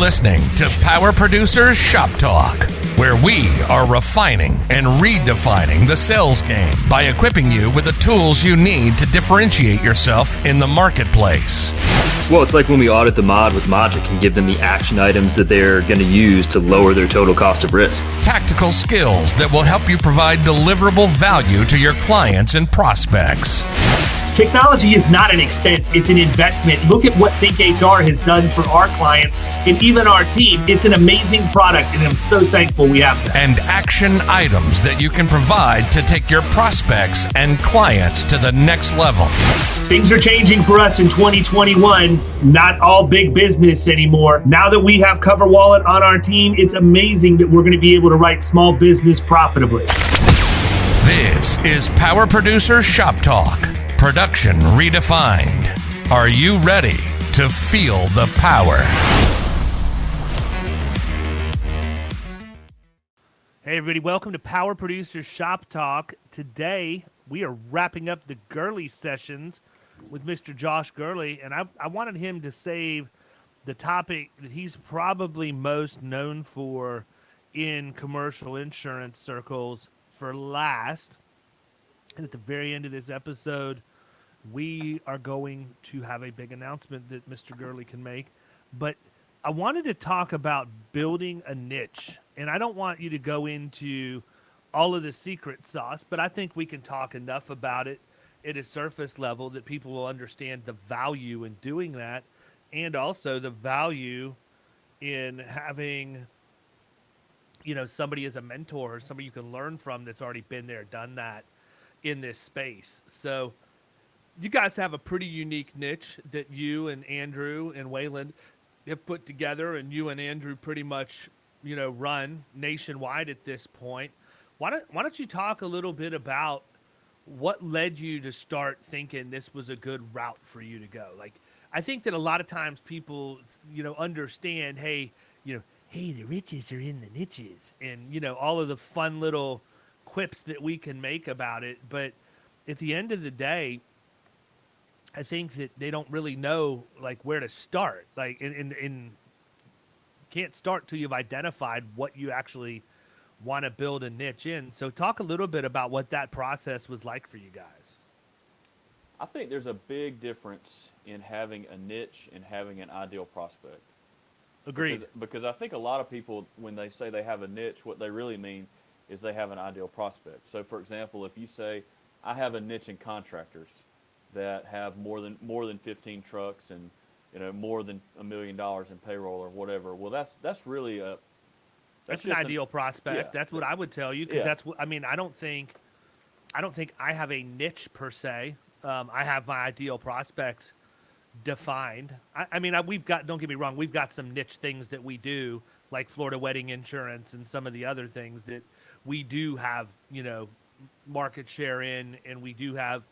listening to Power Producers Shop Talk, where we are refining and redefining the sales game by equipping you with the tools you need to differentiate yourself in the marketplace. Well, it's like when we audit the mod with Logic and give them the action items that they're going to use to lower their total cost of risk. Tactical skills that will help you provide deliverable value to your clients and prospects. Technology is not an expense, it's an investment. Look at what Think HR has done for our clients and even our team. It's an amazing product, and I'm so thankful we have that. And action items that you can provide to take your prospects and clients to the next level. Things are changing for us in 2021. Not all big business anymore. Now that we have CoverWallet on our team, it's amazing that we're going to be able to write small business profitably. This is Power Producer Shop Talk. Production redefined. Are you ready to feel the power? Hey everybody, welcome to Power Producers Shop Talk. Today we are wrapping up the Gurley Sessions with Mr. Josh Gurley, and I wanted him to save the topic that he's probably most known for in commercial insurance circles for last. And at the very end of this episode, we are going to have a big announcement that Mr. Gurley can make. But I wanted to talk about building a niche. And I don't want you to go into all of the secret sauce, but I think we can talk enough about it at a surface level that people will understand the value in doing that, and also the value in having, you know, somebody as a mentor or somebody you can learn from that's already been there, done that in this space. So you guys have a pretty unique niche that you and Andrew and Wayland have put together, and you and Andrew pretty much, you know, run nationwide at this point. Why don't you talk a little bit about what led you to start thinking this was a good route for you to go? Like, I think that a lot of times people, you know, understand, hey, the riches are in the niches, and, you know, all of the fun little quips that we can make about it. But at the end of the day, I think that they don't really know like where to start. Like, in can't start till you've identified what you actually want to build a niche in. So talk a little bit about what that process was like for you guys. I think there's a big difference in having a niche and having an ideal prospect. Agreed. Because I think a lot of people, when they say they have a niche, what they really mean is they have an ideal prospect. So, for example, if you say, I have a niche in contractors that have more than 15 trucks and, you know, more than $1 million in payroll or whatever, well, that's really a that's an ideal prospect. Yeah. That's what I would tell you, because that's what I mean. I don't think I have a niche per se. I have my ideal prospects defined. I mean, we've got, don't get me wrong, we've got some niche things that we do, like Florida wedding insurance and some of the other things that we do have, you know, market share in, and we do have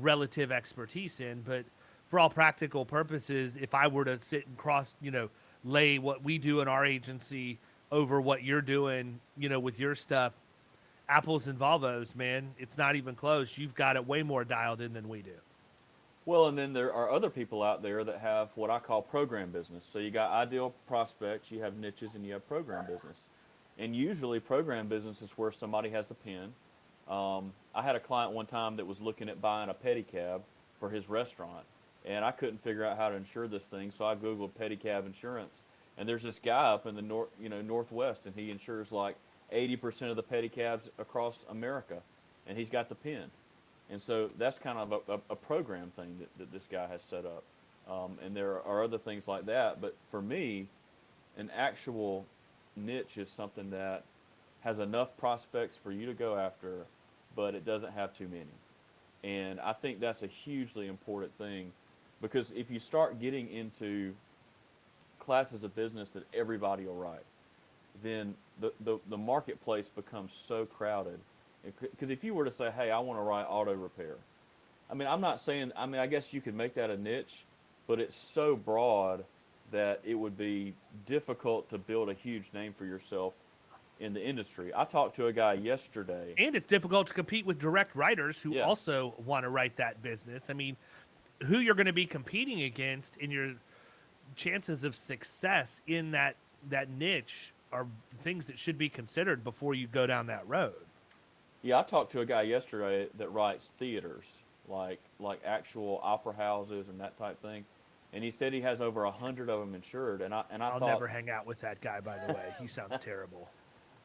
relative expertise in. But for all practical purposes, if I were to sit and lay what we do in our agency over what you're doing, you know, with your stuff, apples and Volvos, man, it's not even close. You've got it way more dialed in than we do. Well, and then there are other people out there that have what I call program business. So you got ideal prospects, you have niches, and you have program business. And usually program business is where somebody has the pen. I had a client one time that was looking at buying a pedicab for his restaurant, and I couldn't figure out how to insure this thing, so I Googled pedicab insurance. And there's this guy up in the Northwest, and he insures like 80% of the pedicabs across America, and he's got the pen. And so that's kind of a program thing that this guy has set up. And there are other things like that. But for me, an actual niche is something that has enough prospects for you to go after, but it doesn't have too many. And I think that's a hugely important thing, because if you start getting into classes of business that everybody will write, then the marketplace becomes so crowded. Because if you were to say, hey, I want to write auto repair, I mean, I guess you could make that a niche, but it's so broad that it would be difficult to build a huge name for yourself in the industry. I talked to a guy yesterday. And it's difficult to compete with direct writers who also want to write that business. I mean, who you're going to be competing against in your chances of success in that niche are things that should be considered before you go down that road. Yeah, I talked to a guy yesterday that writes theaters, like actual opera houses and that type thing, and he said he has over 100 of them insured. And I I'll thought, never hang out with that guy, by the way. He sounds terrible.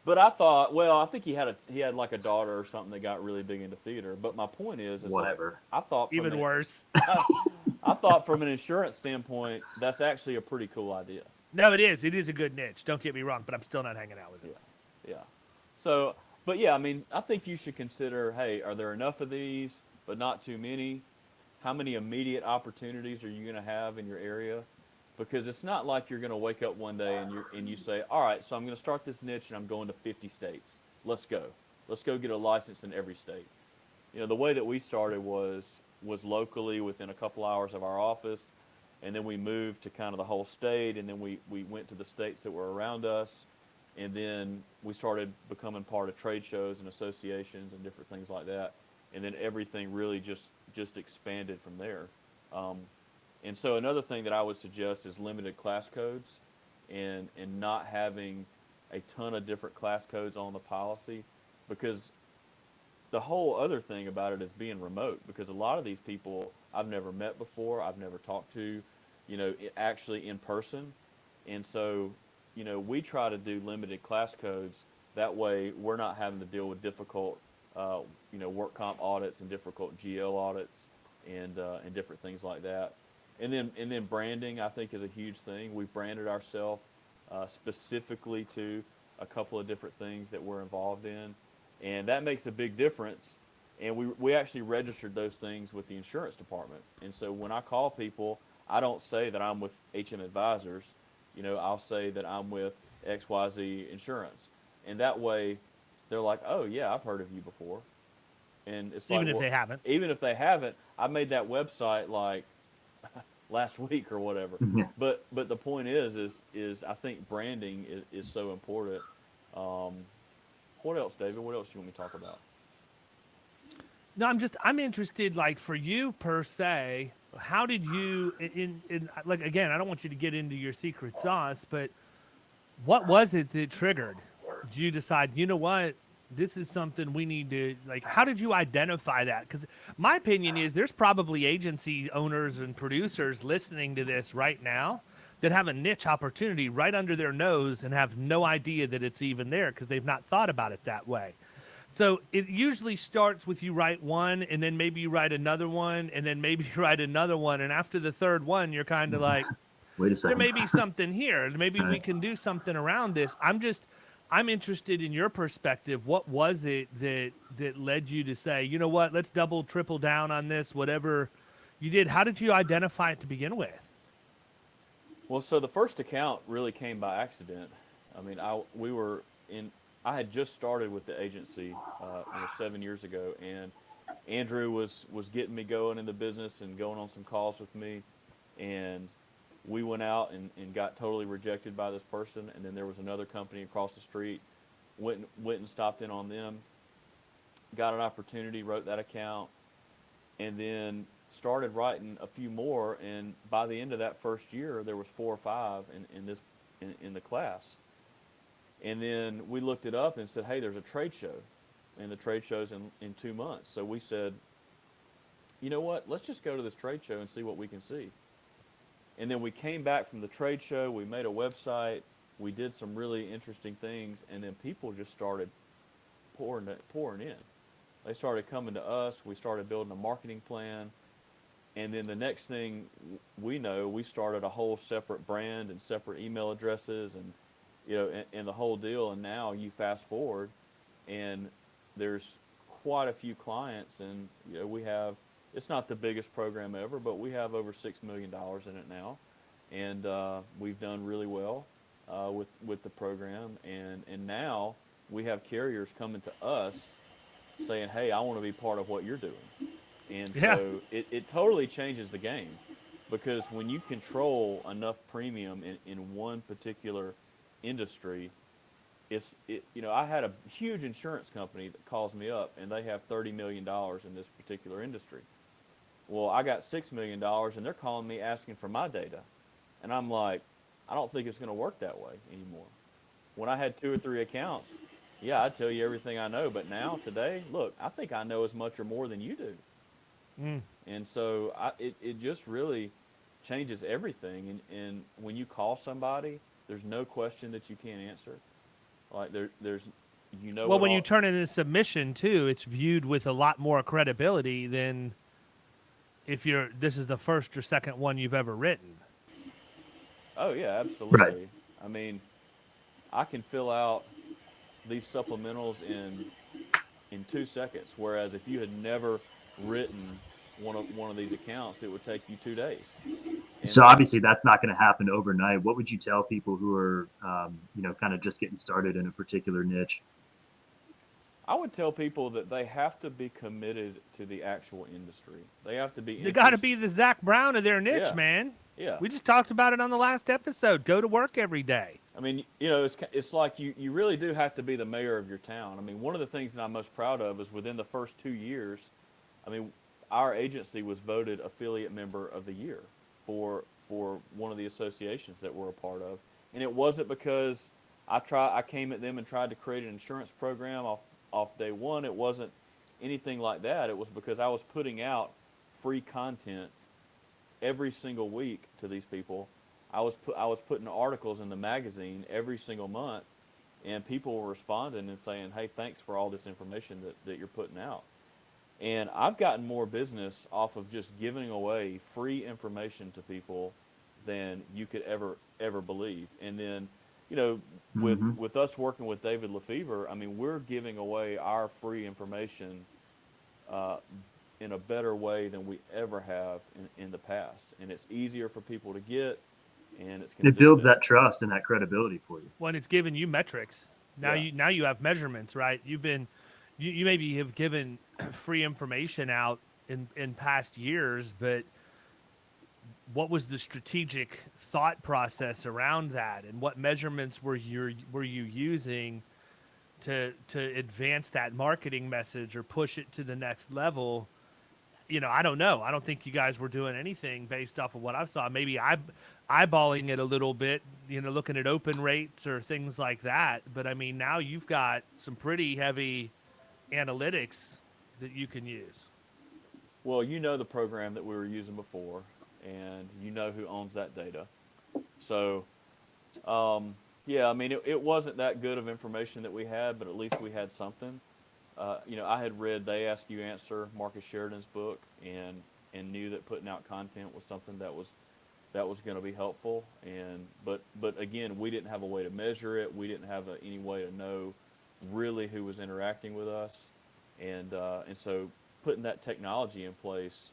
but I thought, well, I think he had like a daughter or something that got really big into theater. But my point is Whatever. Like, I thought Even worse. I thought from an insurance standpoint, that's actually a pretty cool idea. No, it is. It is a good niche. Don't get me wrong, but I'm still not hanging out with it. Yeah. So, but yeah, I mean, I think you should consider, hey, are there enough of these, but not too many? How many immediate opportunities are you going to have in your area? Because it's not like you're going to wake up one day and you say, all right, so I'm going to start this niche and I'm going to 50 states. Let's go. Let's go get a license in every state. You know, the way that we started was locally within a couple hours of our office, and then we moved to kind of the whole state, and then we went to the states that were around us, and then we started becoming part of trade shows and associations and different things like that, and then everything really just expanded from there. And so another thing that I would suggest is limited class codes, and not having a ton of different class codes on the policy, because the whole other thing about it is being remote, because a lot of these people I've never met before, I've never talked to, you know, actually in person. And so, you know, we try to do limited class codes. That way we're not having to deal with difficult, you know, work comp audits and difficult GL audits and different things like that. And then branding, I think, is a huge thing. We've branded ourselves specifically to a couple of different things that we're involved in. And that makes a big difference. And we actually registered those things with the insurance department. And so when I call people, I don't say that I'm with HM Advisors. You know, I'll say that I'm with XYZ Insurance. And that way, they're like, oh, yeah, I've heard of you before. And it's Even like, if they haven't. Even if they haven't, I made that website like last week or whatever. Yeah. But the point is I think branding is so important. What else, David? What else do you want me to talk about? No, I'm interested, like, for you per se, how did you, like, again, I don't want you to get into your secret sauce, but what was it that triggered? Did you decide, you know what, this is something we need to, like, how did you identify that? Because my opinion is there's probably agency owners and producers listening to this right now that have a niche opportunity right under their nose and have no idea that it's even there because they've not thought about it that way. So it usually starts with you write one, and then maybe you write another one, and then maybe you write another one. And after the third one, you're kind of like, Wait a second. there may be something here. Maybe we can do something around this. I'm interested in your perspective. What was it that led you to say, you know what, let's double, triple down on this, whatever you did? How did you identify it to begin with? Well, so the first account really came by accident. I mean, I had just started with the agency 7 years ago, and Andrew was getting me going in the business and going on some calls with me, and we went out and got totally rejected by this person, and then there was another company across the street, went and stopped in on them, got an opportunity, wrote that account, and then started writing a few more, and by the end of that first year, there was 4 or 5 in the class. And then we looked it up and said, hey, there's a trade show, and the trade show's in 2 months. So we said, you know what, let's just go to this trade show and see what we can see. And then we came back from the trade show, we made a website, we did some really interesting things, and then people just started pouring in. They started coming to us, we started building a marketing plan, and then the next thing we know, we started a whole separate brand and separate email addresses and, you know, and the whole deal. And now you fast forward and there's quite a few clients, and, you know, it's not the biggest program ever, but we have over $6 million in it now. And we've done really well with the program. And now we have carriers coming to us saying, hey, I want to be part of what you're doing. And so it totally changes the game, because when you control enough premium in one particular industry, you know, I had a huge insurance company that calls me up, and they have $30 million in this particular industry. Well, I got $6 million, and they're calling me asking for my data. And I'm like, I don't think it's going to work that way anymore. When I had 2 or 3 accounts, yeah, I'd tell you everything I know. But now, today, look, I think I know as much or more than you do. And so it just really changes everything. And when you call somebody, there's no question that you can't answer. Like there's Well, when you turn it into submission too, it's viewed with a lot more credibility than if this is the first or second one you've ever written. Oh yeah, absolutely. Right. I mean, I can fill out these supplementals in 2 seconds, whereas if you had never written one of these accounts, it would take you 2 days. So obviously that's not going to happen overnight. What would you tell people who are, kind of just getting started in a particular niche? I would tell people that they have to be committed to the actual industry. They have to be. They got to be the Zach Brown of their niche, Yeah. man. Yeah. We just talked about it on the last episode. Go to work every day. I mean, it's like you really do have to be the mayor of your town. I mean, one of the things that I'm most proud of is within the first 2 years, I mean, our agency was voted affiliate member of the year for one of the associations that we're a part of. And it wasn't because I came at them and tried to create an insurance program off day one. It wasn't anything like that. It was because I was putting out free content every single week to these people. I was putting articles in the magazine every single month, and people were responding and saying, "Hey, thanks for all this information that you're putting out." And I've gotten more business off of just giving away free information to people than you could ever believe. And then, with us working with David Lefevre, I mean, we're giving away our free information in a better way than we ever have in the past. And it's easier for people to get, and it's consistent. It builds that trust and that credibility for you. When it's giving you metrics. Now you have measurements, right? You maybe have given free information out in past years, but what was the strategic thought process around that, and what measurements were you using to advance that marketing message or push it to the next level? I don't know. I don't think you guys were doing anything based off of what I saw. Maybe eyeballing it a little bit, looking at open rates or things like that. But I mean, now you've got some pretty heavy analytics that you can use. Well, the program that we were using before, and who owns that data. So, I mean, it wasn't that good of information that we had, but at least we had something. I had read They Ask You Answer, Marcus Sheridan's book, and knew that putting out content was something that was going to be helpful. But again, we didn't have a way to measure it. We didn't have any way to know really who was interacting with us, and so putting that technology in place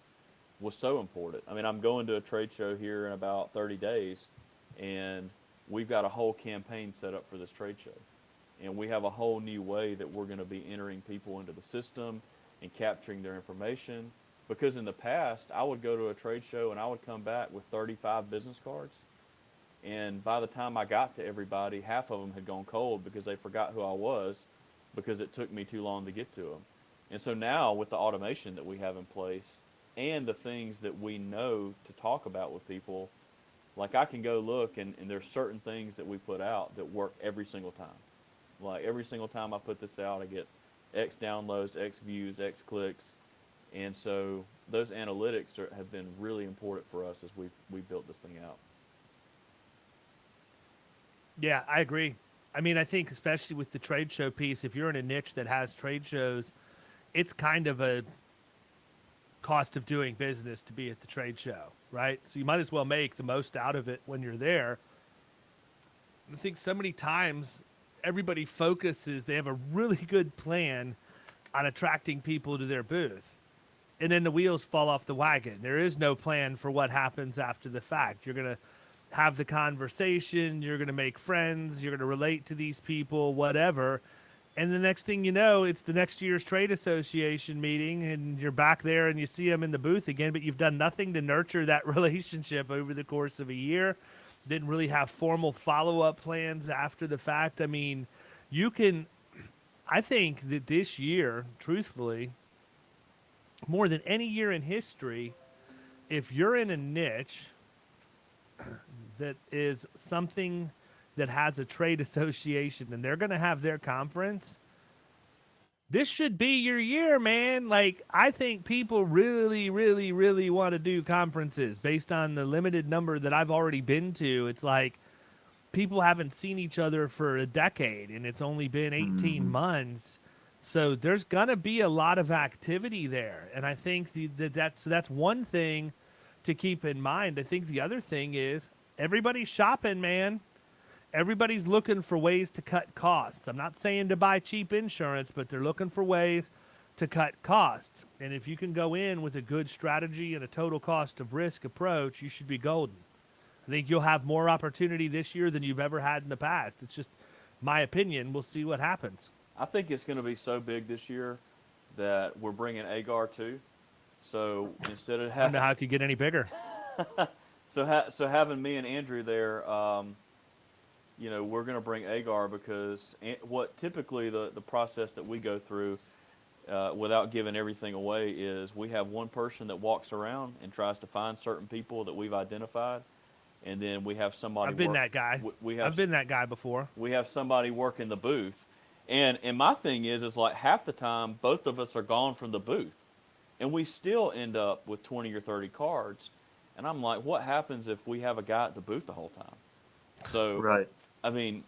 was so important. I mean, I'm going to a trade show here in about 30 days, and we've got a whole campaign set up for this trade show. And we have a whole new way that we're going to be entering people into the system and capturing their information. Because in the past, I would go to a trade show and I would come back with 35 business cards. And by the time I got to everybody, half of them had gone cold because they forgot who I was because it took me too long to get to them. And so now with the automation that we have in place and the things that we know to talk about with people, like I can go look and there's certain things that we put out that work every single time. Like every single time I put this out, I get X downloads, X views, X clicks. And so those analytics have been really important for us as we built this thing out. Yeah, I agree. I mean, I think especially with the trade show piece, if you're in a niche that has trade shows, it's kind of a cost of doing business to be at the trade show, right? So you might as well make the most out of it when you're there. I think so many times everybody focuses, they have a really good plan on attracting people to their booth. And then the wheels fall off the wagon. There is no plan for what happens after the fact. You're going to have the conversation, you're going to make friends, you're going to relate to these people, whatever. And the next thing you know, it's the next year's trade association meeting, and you're back there and you see them in the booth again, but you've done nothing to nurture that relationship over the course of a year. Didn't really have formal follow-up plans after the fact. I mean, I think that this year, truthfully, more than any year in history, if you're in a niche that is something that has a trade association and they're going to have their conference, this should be your year, man. Like, I think people really, really, really want to do conferences based on the limited number that I've already been to. It's like people haven't seen each other for a decade and it's only been 18 months. So there's going to be a lot of activity there. And I think that's one thing to keep in mind. I think the other thing is everybody's shopping, man. Everybody's looking for ways to cut costs. I'm not saying to buy cheap insurance, but they're looking for ways to cut costs. And if you can go in with a good strategy and a total cost of risk approach, you should be golden. I think you'll have more opportunity this year than you've ever had in the past. It's just my opinion. We'll see what happens. I think it's going to be so big this year that we're bringing Agar too. So instead of I don't know how it could get any bigger. so having me and Andrew there, we're going to bring Agar because what typically the process that we go through without giving everything away is we have one person that walks around and tries to find certain people that we've identified, and then we have somebody. I've been that guy. I've been that guy before. We have somebody work in the booth, and my thing is like half the time both of us are gone from the booth, and we still end up with 20 or 30 cards, and I'm like, what happens if we have a guy at the booth the whole time? So right. I mean,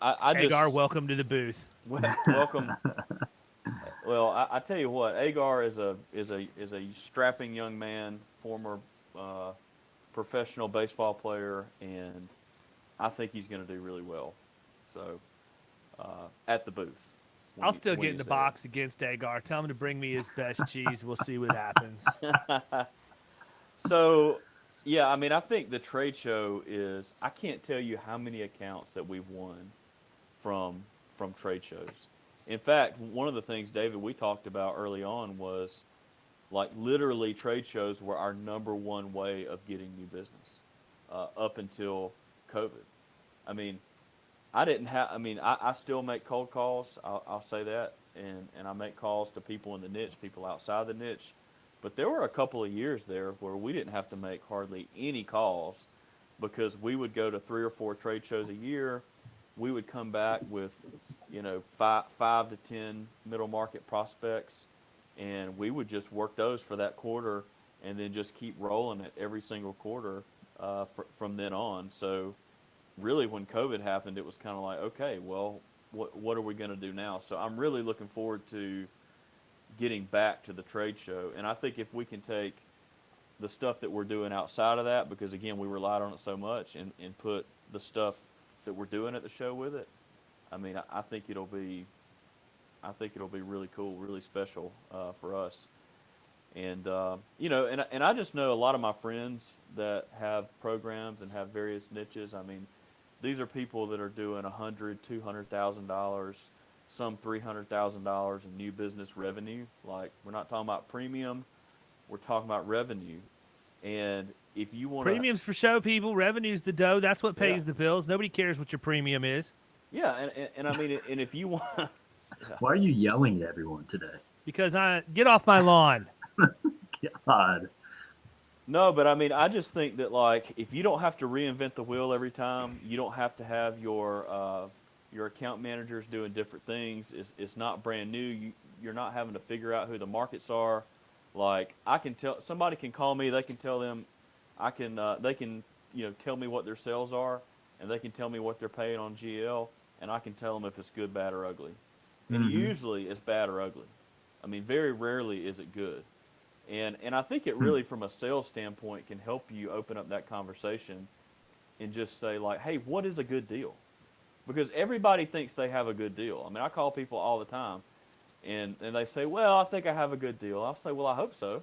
I just Agar, welcome to the booth. Welcome. Well, I tell you what, Agar is a strapping young man, former professional baseball player, and I think he's going to do really well. So, at the booth. I'll still get in the box against Agar. Tell him to bring me his best cheese. We'll see what happens. So, yeah, I mean, I think the trade show is, I can't tell you how many accounts that we've won from trade shows. In fact, one of the things, David, we talked about early on was like literally trade shows were our number one way of getting new business up until COVID. I mean, I still make cold calls. I'll say that. And I make calls to people in the niche, people outside the niche. But there were a couple of years there where we didn't have to make hardly any calls because we would go to 3 or 4 trade shows a year. We would come back with, 5 to 10 middle market prospects, and we would just work those for that quarter and then just keep rolling it every single quarter from then on. So really when COVID happened, it was kind of like, okay, well, what are we going to do now? So I'm really looking forward to getting back to the trade show. And I think if we can take the stuff that we're doing outside of that, because again, we relied on it so much, and put the stuff that we're doing at the show with it, I mean, I think it'll be really cool, really special for us. And, and I just know a lot of my friends that have programs and have various niches. I mean, these are people that are doing $100,000, $200,000, some $300,000 in new business revenue. Like, we're not talking about premium, we're talking about revenue. And if you want premiums for show people, revenue's the dough. That's what pays the bills. Nobody cares what your premium is. Yeah, and I mean, and if you want, why are you yelling at everyone today? Because I get off my lawn. God. No, but I mean, I just think that like if you don't have to reinvent the wheel every time, you don't have to have your account managers doing different things. It's not brand new. You're not having to figure out who the markets are. Like I can tell somebody can call me. They can tell them. They can tell me what their sales are, and they can tell me what they're paying on GL, and I can tell them if it's good, bad, or ugly. And usually it's bad or ugly. I mean, very rarely is it good. And I think it really, from a sales standpoint, can help you open up that conversation and just say, like, hey, what is a good deal? Because everybody thinks they have a good deal. I mean, I call people all the time, and they say, well, I think I have a good deal. I'll say, well, I hope so.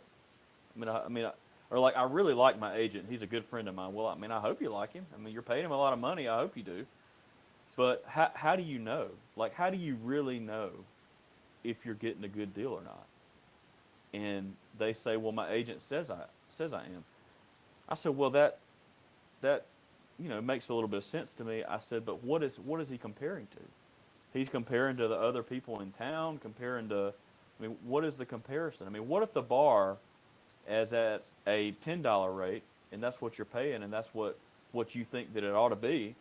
Or like, I really like my agent. He's a good friend of mine. Well, I mean, I hope you like him. I mean, you're paying him a lot of money. I hope you do. But how do you know? Like, how do you really know if you're getting a good deal or not? And they say, well, my agent says I am. I said, well, that makes a little bit of sense to me. I said, but what is he comparing to? He's comparing to the other people in town, what is the comparison? I mean, what if the bar is at a $10 rate, and that's what you're paying, and that's what what you think that it ought to be,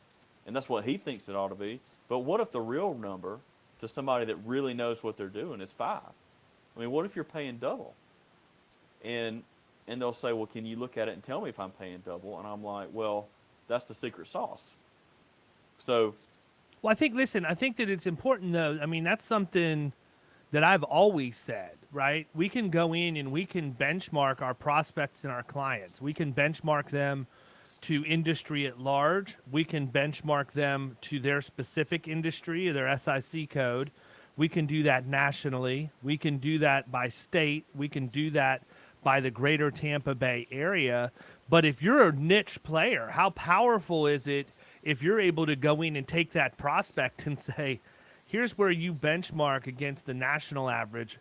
and that's what he thinks it ought to be. But what if the real number to somebody that really knows what they're doing is 5? I mean, what if you're paying double? And they'll say, well, can you look at it and tell me if I'm paying double? And I'm like, well, that's the secret sauce. So, well, I think that it's important, though. I mean, that's something that I've always said, right? We can go in and we can benchmark our prospects and our clients. We can benchmark them to industry at large. We can benchmark them to their specific industry or their SIC code. We can do that nationally. We can do that by state. We can do that by the greater Tampa Bay area. But if you're a niche player, how powerful is it if you're able to go in and take that prospect and say, here's where you benchmark against the national average.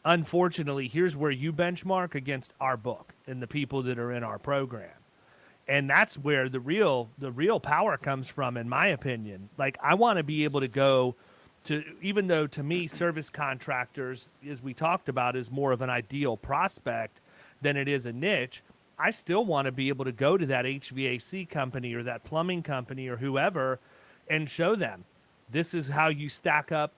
Unfortunately, here's where you benchmark against our book and the people that are in our program. And that's where the real power comes from, in my opinion. Like, I want to be able to go to, even though to me, service contractors, as we talked about, is more of an ideal prospect than it is a niche. I still want to be able to go to that HVAC company or that plumbing company or whoever and show them, this is how you stack up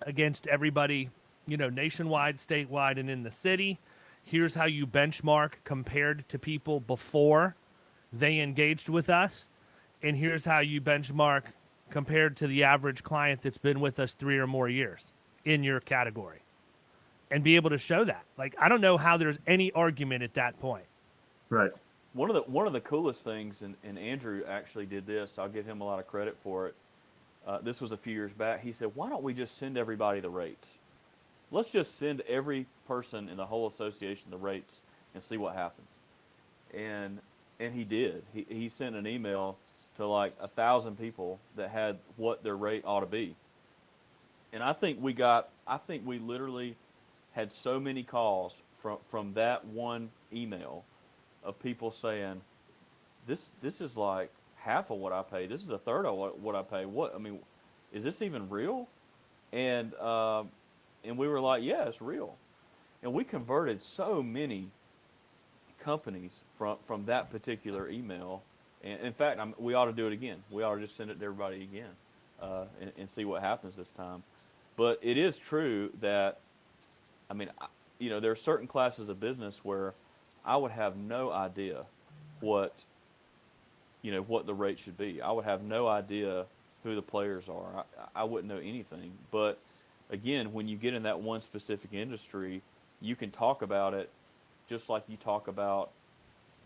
against everybody, nationwide, statewide, and in the city. Here's how you benchmark compared to people before they engaged with us. And here's how you benchmark compared to the average client that's been with us 3 or more years in your category. And be able to show that. Like, I don't know how there's any argument at that point. Right. One of the coolest things, and Andrew actually did this, I'll give him a lot of credit for it. This was a few years back. He said, why don't we just send everybody the rates? Let's just send every person in the whole association the rates and see what happens. And he did. He sent an email to like 1,000 people that had what their rate ought to be. And I think we literally had so many calls from that one email of people saying, this is like half of what I pay. This is a third of what I pay. Is this even real? And we were like, yeah, it's real. And we converted so many companies from that particular email. And in fact, we ought to do it again. We ought to just send it to everybody again and see what happens this time. But it is true that, there are certain classes of business where I would have no idea what the rate should be. I would have no idea who the players are. I wouldn't know anything. But again, when you get in that one specific industry, you can talk about it just like you talk about,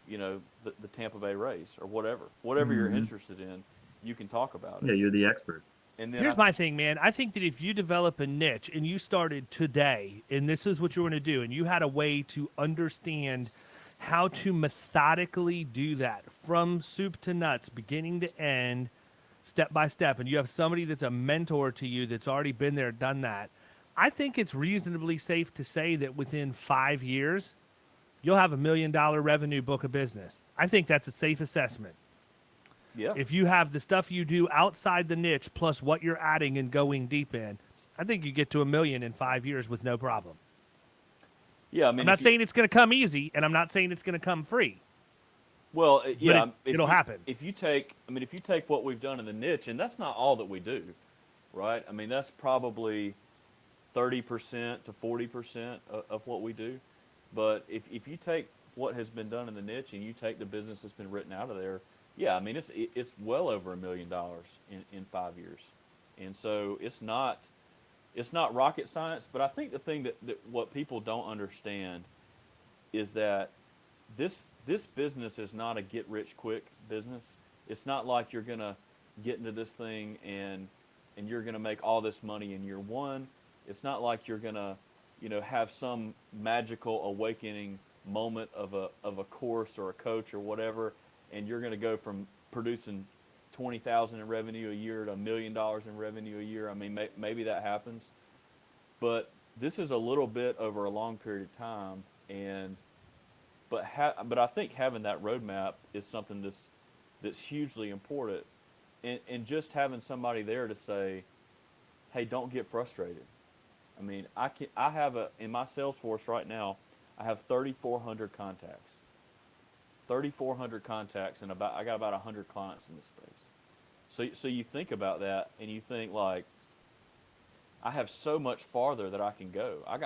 the Tampa Bay Rays or whatever you're interested in, you can talk about it. Yeah, you're the expert. And then here's my thing, man. I think that if you develop a niche and you started today, and this is what you're going to do, and you had a way to understand how to methodically do that from soup to nuts, beginning to end, step by step, and you have somebody that's a mentor to you that's already been there, done that, I think it's reasonably safe to say that within 5 years, you'll have $1 million revenue book of business. I think that's a safe assessment. Yeah. If you have the stuff you do outside the niche plus what you're adding and going deep in, I think you get to $1 million in 5 years with no problem. Yeah, I'm not saying it's going to come easy, and I'm not saying it's going to come free. Well, yeah, it'll happen. If you take what we've done in the niche, and that's not all that we do, right? That's probably 30% to 40% of what we do. But if you take what has been done in the niche and you take the business that's been written out of there, yeah, it's well over $1 million in 5 years, and so it's not rocket science. But I think the thing that what people don't understand is that this business is not a get rich quick business. It's not like you're gonna get into this thing and you're gonna make all this money in year one. It's not like you're gonna have some magical awakening moment of a course or a coach or whatever, and you're going to go from producing $20,000 in revenue a year to $1 million in revenue a year. Maybe that happens, but this is a little bit over a long period of time. But I think having that roadmap is something that's hugely important, and just having somebody there to say, hey, don't get frustrated. I have in my sales force right now, I have 3,400 contacts. 3,400 contacts, and I got about 100 clients in this space. So you think about that, and you think, like, I have so much farther that I can go. I've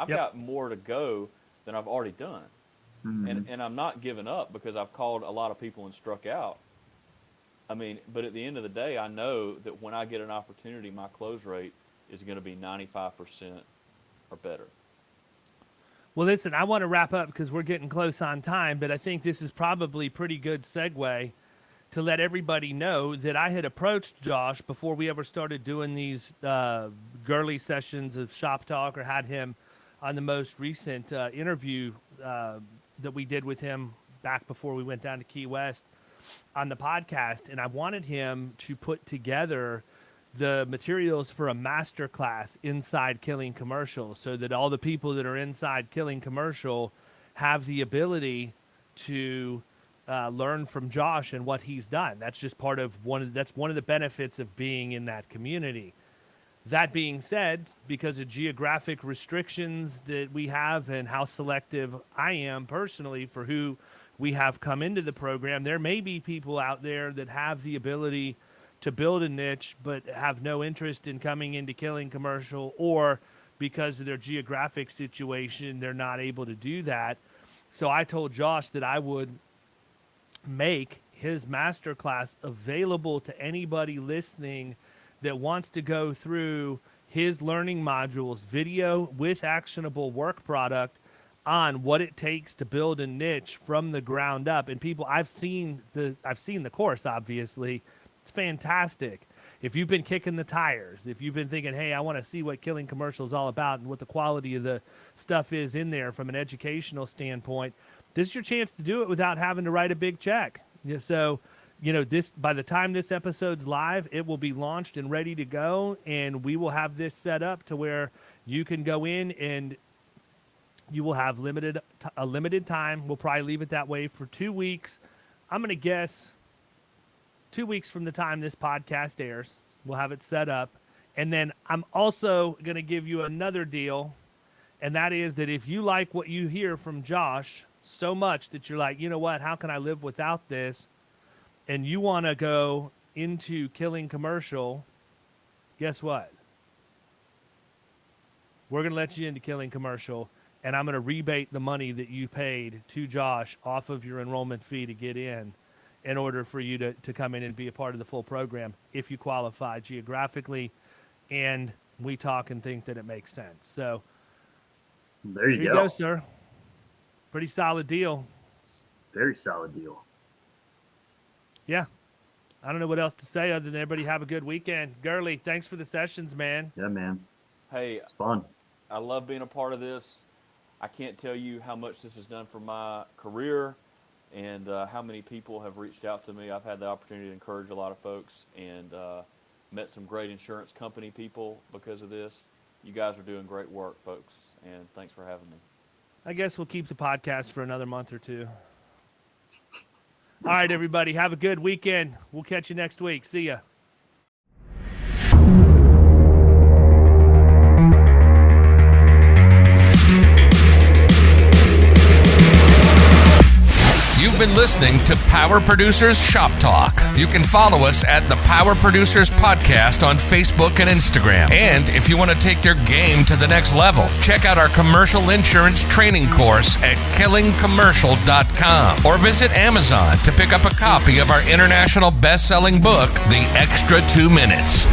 got more to go than I've already done. Mm-hmm. And I'm not giving up because I've called a lot of people and struck out. I mean, but at the end of the day, I know that when I get an opportunity, my close rate is going to be 95% or better. Well, listen, I want to wrap up because we're getting close on time, but I think this is probably pretty good segue to let everybody know that I had approached Josh before we ever started doing these Gurley sessions of Shop Talk, or had him on the most recent interview that we did with him back before we went down to Key West on the podcast. And I wanted him to put together the materials for a master class inside Killing Commercial, so that all the people that are inside Killing Commercial have the ability to learn from Josh and what he's done. That's just part of one of the benefits of being in that community. That being said, because of geographic restrictions that we have and how selective I am personally for who we have come into the program, there may be people out there that have the ability to build a niche but have no interest in coming into Killing Commercial, or because of their geographic situation, they're not able to do that. So I told Josh that I would make his masterclass available to anybody listening that wants to go through his learning modules, video with actionable work product, on what it takes to build a niche from the ground up. And people, I've seen the course, obviously. It's fantastic. If you've been kicking the tires, if you've been thinking, hey, I want to see what Killing Commercial is all about and what the quality of the stuff is in there from an educational standpoint, this is your chance to do it without having to write a big check. So, this, by the time this episode's live, it will be launched and ready to go, and we will have this set up to where you can go in and you will have a limited time. We'll probably leave it that way for 2 weeks. I'm going to guess 2 weeks from the time this podcast airs, we'll have it set up. And then I'm also going to give you another deal, and that is that if you like what you hear from Josh so much that you're like, you know what, how can I live without this? And you want to go into Killing Commercial, guess what? We're going to let you into Killing Commercial, and I'm going to rebate the money that you paid to Josh off of your enrollment fee to get in order for you to come in and be a part of the full program if you qualify geographically and we talk and think that it makes sense. So there you go. Go, sir. Pretty solid deal. Very solid deal. Yeah. I don't know what else to say other than everybody have a good weekend. Gurley, thanks for the sessions, man. Yeah, man. Hey, it's fun. I love being a part of this. I can't tell you how much this has done for my career and how many people have reached out to me. I've had the opportunity to encourage a lot of folks and met some great insurance company people because of this. You guys are doing great work, folks, and thanks for having me. I guess we'll keep the podcast for another month or two. All right, everybody, have a good weekend. We'll catch you next week. See ya. You've been listening to Power Producers Shop Talk. You can follow us at the Power Producers Podcast on Facebook and Instagram. And if you want to take your game to the next level, check out our commercial insurance training course at killingcommercial.com or visit Amazon to pick up a copy of our international best-selling book, The Extra 2 Minutes.